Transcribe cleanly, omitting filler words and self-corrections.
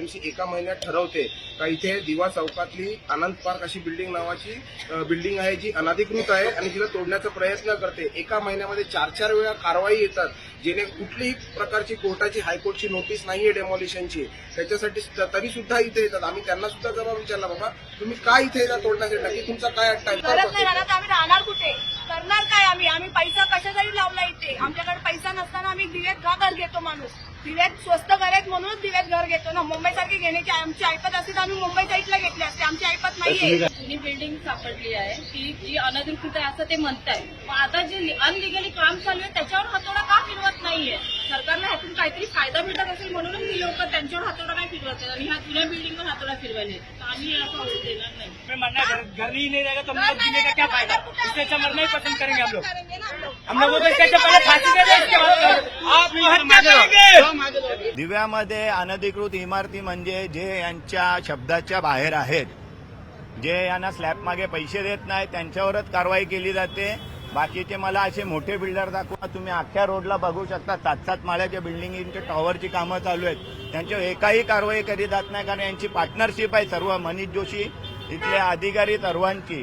BMC एका महिन्यात ठरवते का इथे दिवा चौकातली आनंद पार्क अशी बिल्डिंग नावाची बिल्डिंग आहे जी अनधिकृत आहे आणि तिला तोडण्याचा प्रयत्न करते, एका महिन्यामध्ये 4-4 वेळा कारवाई येतात, जेणे कुठलीही प्रकारची कोर्टाची हायकोर्टची नोटीस नाहीये डेमॉलिशनची, त्याच्यासाठी तरी सुद्धा इथे येतात. आम्ही त्यांना सुद्धा जबाब विचारला, बाबा तुम्ही काय इथे येतात तोडण्यासाठी, नक्की तुमचा काय करत नाही राहणार तर आम्ही राहणार कुठे, करणार काय आम्ही पैसा कशासाठी लावला इथे. आमच्याकडे पैसा नसताना आम्ही दिवेत का घर घेतो, माणूस दिवेत स्वस्त घर आहेत म्हणूनच दिवेत घर घेतो ना. मुंबईसारखी घेण्याची आमची ऐपत असते तर आम्ही मुंबई साईडला घेतली असते, आमची ऐपत नाहीये. जुनी बिल्डिंग सापडली आहे की जी अनधिकृत आहे असं ते म्हणताय. आता जे अनलिगली काम चालू आहे त्याच्यावर हातोडा का फिरवत नाहीये सरकारला? ह्यातून काहीतरी फायदा भेटत असेल म्हणूनच ही लोक त्यांच्यावर हातोडा काय फिरवत आहेत आणि ह्या जुन्या बिल्डिंगवर हातोडा फिरवायले. आम्ही असं होऊ देणार नाही. घर नहीं रहेगा तो हम लोग जीने का क्या फायदा? इससे अच्छा मरना ही पसंद करेंगे हम लोग वो तो इससे अच्छा पहले फांसी दे दें, इसके बाद आत्महत्या करेंगे. दिव्यामध्ये अनधिकृत इमारती म्हणजे जे यांच्या शब्दाच्या बाहेर आहेत, जे यांना स्लॅब मागे पैसे देत नाही त्यांच्यावरच कारवाई केली जाते. बाकीचे मला असे मोठे बिल्डर दाखवा, तुम्ही अख्ख्या रोडला बघू शकता 7-7 माळ्याच्या बिल्डिंगच्या टॉवरची कामं चालू आहेत, त्यांच्यावर एकाही कारवाई केली जात नाही, कारण यांची पार्टनरशिप आहे सर्व मनीष जोशी इथले अधिकारी सर्वांची.